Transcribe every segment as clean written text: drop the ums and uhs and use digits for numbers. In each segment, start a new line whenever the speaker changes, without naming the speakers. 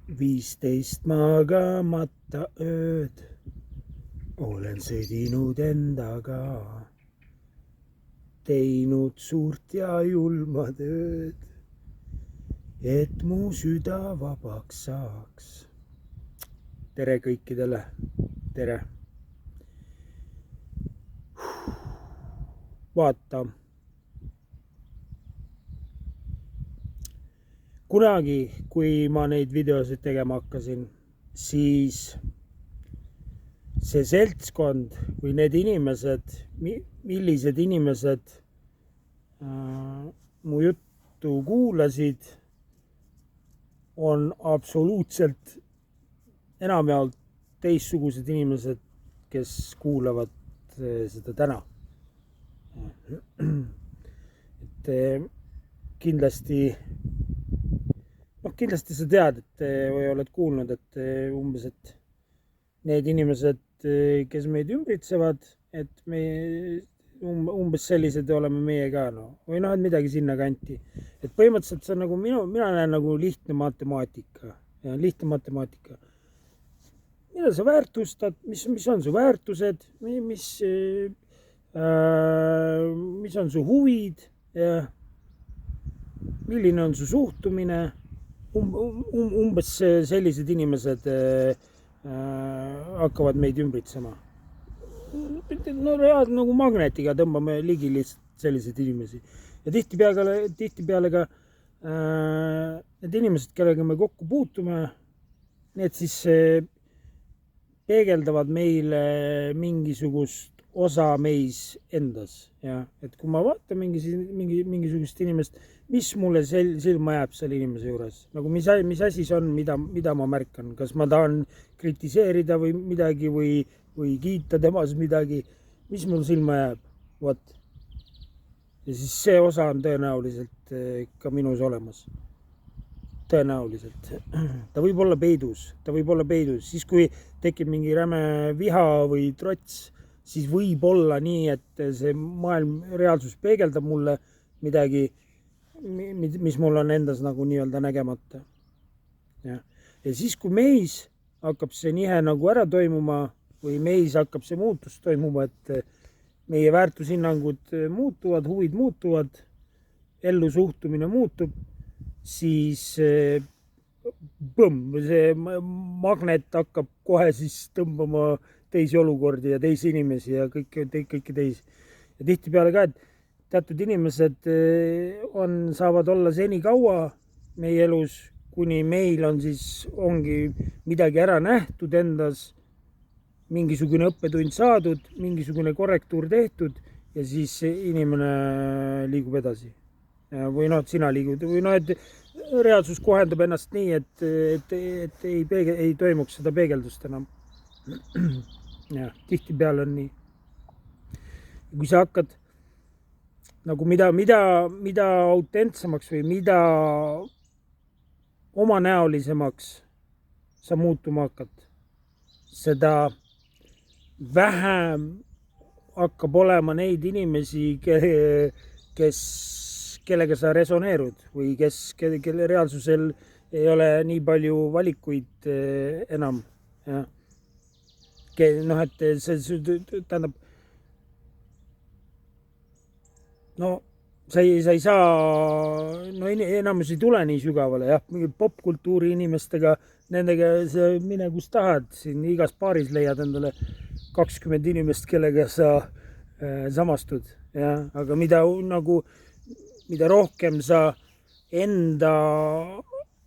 15 magamata ööd olen sõdinud endaga, teinud suurt ja julma tööd, et mu süda vabaks saaks. Tere kõikidele, tere. Vaata, kunagi, kui ma neid videosid tegema hakkasin, siis see seltskond või need inimesed, millised inimesed mu juttu kuulasid, on absoluutselt enamjaolt teistsugused inimesed, kes kuulavad seda täna. Et kindlasti sa tead, või oled kuulnud, et umbes, et need inimesed, kes meid ümbritsevad, et me umbes sellised oleme meie ka, või et midagi sinna kanti. Et põhimõtteliselt see on nagu mina näen nagu lihtne matemaatika. Ja lihtne matemaatika. Mida sa väärtustad, mis on su väärtused, mis on su huvid ja milline on su suhtumine. Umbes sellised inimesed hakkavad meid ümbritsema. No reaalselt nagu magnetiga tõmbame ligi lihtsalt selliseid inimesi. Ja tihtipeale ka need inimesed, kellega me kokku puutume, need siis peegeldavad meile mingisugust osa meis endas. Ja, et kui ma vaatan mingisugust inimest, mis mulle silma jääb selle inimese juures, nagu mis asi see on, mida ma märkan, kas ma tahan kritiseerida või midagi või kiita temas midagi, mis mul silma jääb, vot. Ja siis see osa on tõenäoliselt ka minus olemas. Tõenäoliselt. Ta võib olla peidus, siis kui tekib mingi räme viha või trots, siis võib olla nii, et see maailm reaalsus peegeldab mulle midagi, mis mul on endas nagu nii-öelda nägemata. Ja siis, kui meis hakkab see nihe nagu ära toimuma või meis hakkab see muutus toimuma, et meie väärtushinnangud muutuvad, huvid muutuvad, ellu suhtumine muutub, siis see magnet hakkab kohe siis tõmbama teisi olukordi ja teisi inimesi ja kõiki teisi. Ja tihtipeale ka, et teatud inimesed saavad olla seni kaua meie elus, kuni meil ongi midagi ära nähtud endas, mingisugune õppetund saadud, mingisugune korrektuur tehtud ja siis inimene liigub edasi. Või sina liigud, või et reaalsus kohendab ennast nii, et ei toimuks seda peegeldust enam. Ja tihtipeale on nii. Kui sa hakkad nagu mida autentsemaks või mida omanäolisemaks sa muutuma hakkad, seda vähem hakkab olema neid inimesi, kellega sa resoneerud või kelle reaalsusel ei ole nii palju valikuid enam. Ja. Et see tähendab, sa ei saa, enamus ei tule nii sügavale, jah, popkultuuri inimestega, nendega sa mine kus tahad, siin igas baaris leiad endale 20 inimest, kellega sa samastud, jah, aga mida rohkem sa enda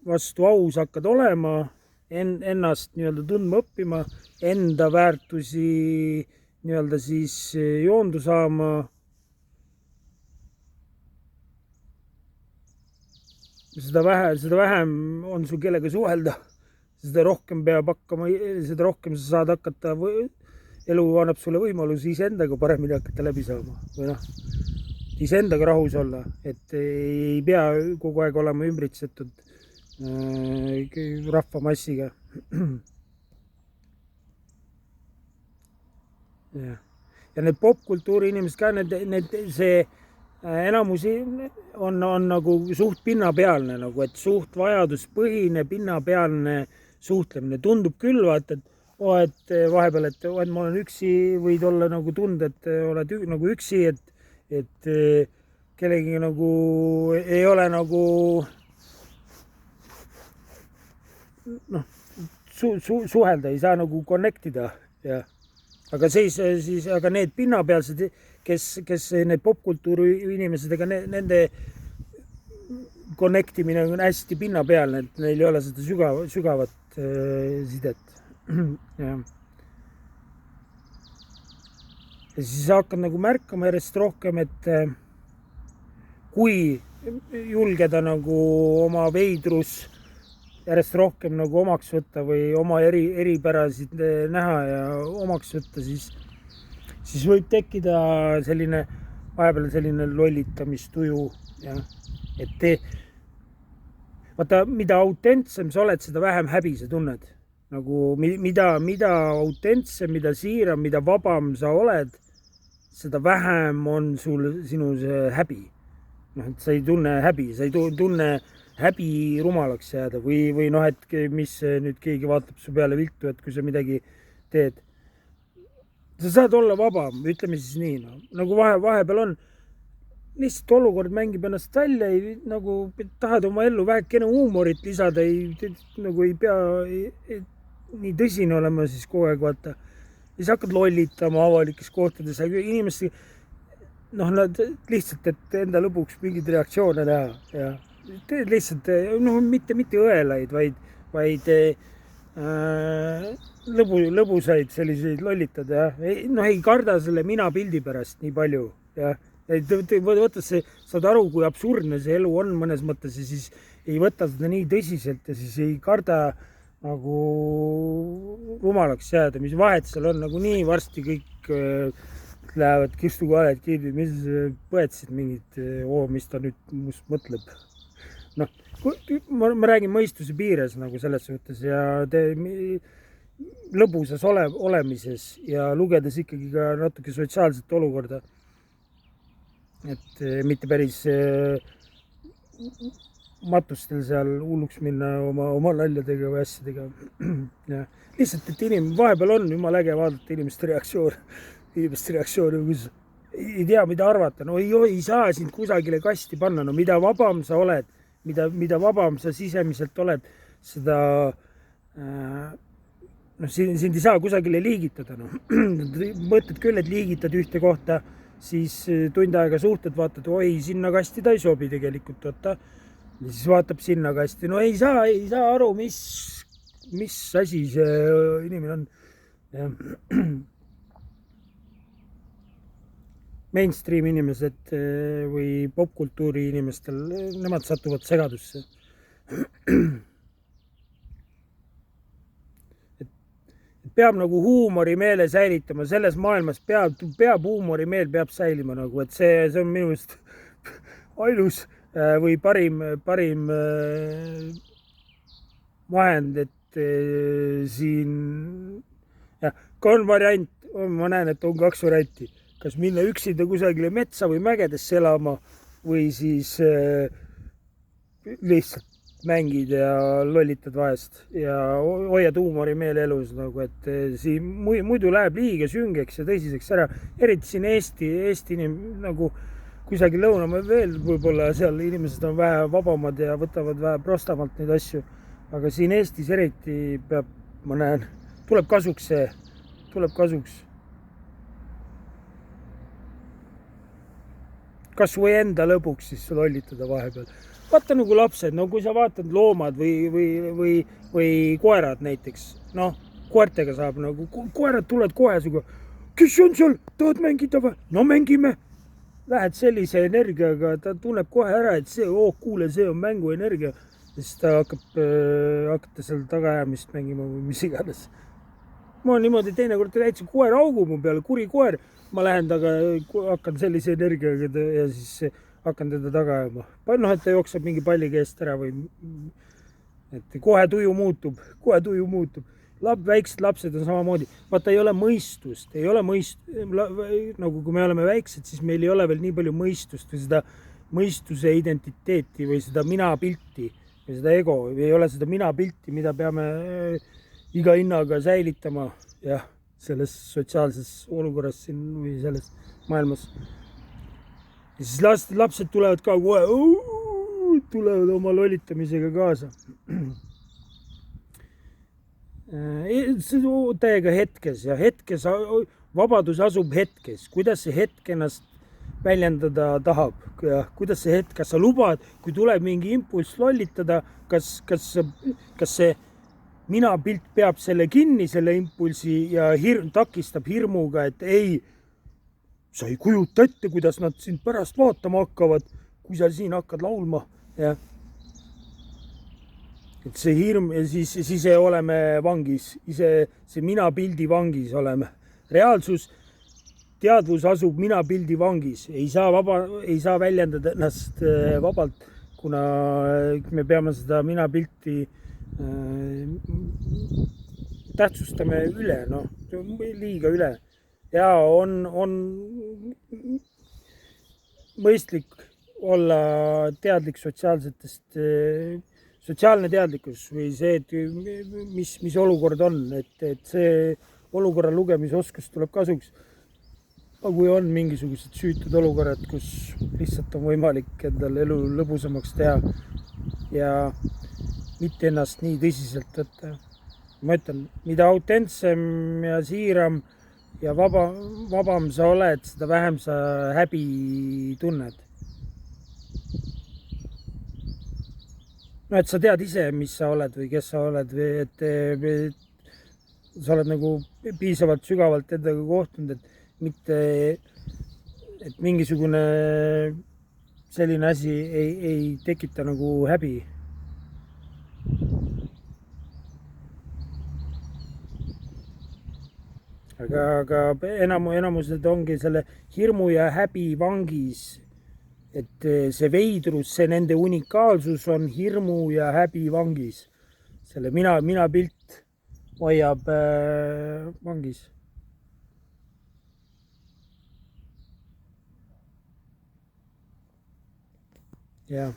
vastu aus hakkad olema, ennast nii-öelda tundma õppima, enda väärtusi nii-öelda siis joondu saama, seda vähem on sul kellega suhelda, seda rohkem sa saad hakata, elu annab sulle võimalus iseendaga paremini hakata läbi saama või iseendaga rahus olla, et ei pea kogu aeg olema ümbritsetud rahvamassiga. Ja need popkultuuri inimesed ka, see enamusi on nagu suht pinnapealne nagu, et suht vajaduspõhine pinnapealne suhtlemine. Tundub küll, vaata, et vahepeal, et ma olen üksi, võid olla nagu tunda, et oled nagu üksi, et kellegi nagu ei ole nagu noh, suhelda, ei saa nagu connect ida ja aga aga need pinnapealsed, kes need popkultuuri inimesed, ega nende connectimine on hästi pinnapealne, et neil ei ole seda sügavat sidet. Ja. Ja siis hakkad nagu märkama järjest rohkem, et kui julgeda nagu oma veidrus järjest rohkem nagu omaks võtta või oma eripärasid näha ja omaks võtta, siis võib tekkida vahepeal selline lollitamistuju. Ja. Et vaata, mida autentsem sa oled, seda vähem häbi sa tunned. Nagu mida autentsem, mida siiram, mida vabam sa oled, seda vähem on sinu häbi. Et sa ei tunne häbi, sa ei tunne häbi rumalaks jääda või et mis nüüd keegi vaatab su peale viltu, et kui sa midagi teed. Sa saad olla vabam, ütleme siis nii. No. Nagu vahepeal on lihtsalt olukord mängib ennast välja, nagu tahad oma ellu vähekene huumorit lisada, nagu ei pea nii tõsine olema siis kogu aeg, vaata. Ja siis hakkad lollitama avalikes kohtades, inimesi, nad lihtsalt, et enda lõpuks mingid reaktsioone näha ja lihtsalt, mitte õelaid, vaid lõbusaid selliseid lollitad ja ei karda selle mina pildi pärast nii palju ja võtta saad aru, kui absurdne see elu on mõnes mõttes ja siis ei võta seda nii tõsiselt ja siis ei karda nagu rumalaks jääda, mis vahet seal on, nagu nii varsti kõik lähevad kistukohaled kinni, mis põetsid mingid, mis ta nüüd must mõtleb. Ma räägin mõistuse piires nagu selles suhtes ja lõbusas olemises ja lugedes ikkagi ka natuke sotsiaalset olukorda. Et mitte päris matustel seal hulluks minna oma naljadega või asjadega. Ja lihtsalt, et vahepeal on jumala äge vaadata inimeste reaktsioone, kus ei tea, mida arvata. No ei saa sind kusagile kasti panna. No mida vabam sa oled, mida vabam sa sisemiselt oled, seda sind ei saa kusagile liigitada. No. Mõtled küll, et liigitad ühte kohta, siis tund aega suhted, vaatad, oi, sinna kasti ta ei sobi tegelikult, võtta. Ja siis vaatab sinna kasti. No ei saa aru, mis asi see inimene on. Ja. Mainstream inimesed või popkultuuri inimestel, nemad satuvad segadusse. Peab nagu huumorimeele säilitama, selles maailmas peab huumorimeel peab säilima nagu, et see on minu meelest ainus või parim vahend, et siin ka on variant, ma näen, et on 2 varianti. Kas minna üksinda kusagile metsa või mägedesse elama või siis lihtsalt mängid ja lollitad vahest ja hoiad huumorimeel elus, nagu, et siin muidu läheb liiga süngeks ja tõsiseks ära. Eriti siin Eesti nagu kusagil lõunamaa veel võib-olla seal inimesed on vähe vabamad ja võtavad vähe prostamalt neid asju. Aga siin Eestis eriti peab, ma näen, tuleb kasuks. Kas või enda lõpuks siis lollitada vahepeal. Vaata nagu lapsed, no kui sa vaatad loomad või koerad näiteks, koertega saab nagu, koerad tulevad kohe suga, kes on seal, tahad mängida või? No mängime. Lähed sellise energiaga, ta tunneb kohe ära, et kuule, see on mänguenergia. Siis ta hakkate seal tagaajamist mängima või mis iganes. Ma niimoodi teinekord täitsa koer augub mu peale, kuri koer. Ma lähen hakkan sellise energiaga ja siis hakkan teda taga ajama. Et ta jookseb mingi palli käest ära või et kohe tuju muutub. väiksed lapsed on samamoodi, vaata ei ole mõistust, nagu kui me oleme väiksed, siis meil ei ole veel nii palju mõistust või seda mõistuse identiteeti või seda minapilti või seda ego, ei ole seda minapilti, mida peame iga hinnaga säilitama jah, selles sotsiaalses olukorras siin või selles maailmas. Ja siis lapsed tulevad ka kohe, tulevad oma lollitamisega kaasa. Täiega hetkes ja hetkes, vabadus asub hetkes, kuidas see hetk ennast väljendada tahab ja kuidas see hetk, kas sa lubad, kui tuleb mingi impulss lollitada, kas see minapilt peab selle kinni, selle impulsi ja takistab hirmuga, et ei, sa ei kujuta ette, kuidas nad sind pärast vaatama hakkavad, kui sa siin hakkad laulma. Ja. Et see hirm ja siis oleme vangis, see minapildi vangis oleme. Reaalsus, teadvus asub minapildi vangis, ei saa väljendada ennast vabalt, kuna me peame seda minapilti tähtsustame üle, liiga üle. Ja on mõistlik olla teadlik sotsiaalne teadlikkus või see, et mis olukord on, et see olukorra lugemisoskus tuleb kasuks. Kui on mingisugused süütud olukorrad, kus lihtsalt on võimalik endal elu lõbusamaks teha ja mitte ennast nii tõsiselt võtta. Ma ütlen, mida autentsem ja siiram ja vabam sa oled, seda vähem sa häbi tunned. Et sa tead ise, mis sa oled või kes sa oled või et sa oled nagu piisavalt sügavalt endaga kohtunud, et mitte, et mingisugune selline asi ei tekita nagu häbi. Aga enamused ongi selle hirmu ja häbi vangis, et see veidrus, see nende unikaalsus on hirmu ja häbi vangis. Selle mina pilt hoiab vangis. Yeah.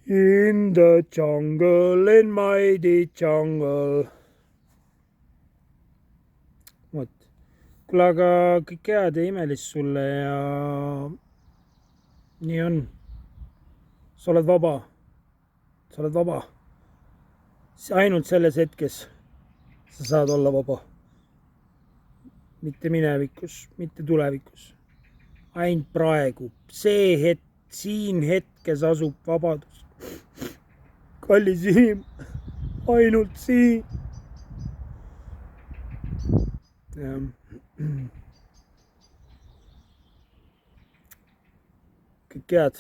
In the jungle, in mighty jungle. Vot. Kuule, aga kõik head ja imelist sulle ja nii on. Sa oled vaba. Sa oled vaba. Ainult selles hetkes sa saad olla vaba. Mitte minevikus, mitte tulevikus. Ainult praegu. See hetk, siin hetkes asub vabadus. Kallis inimene, ainult siin. Kõik head.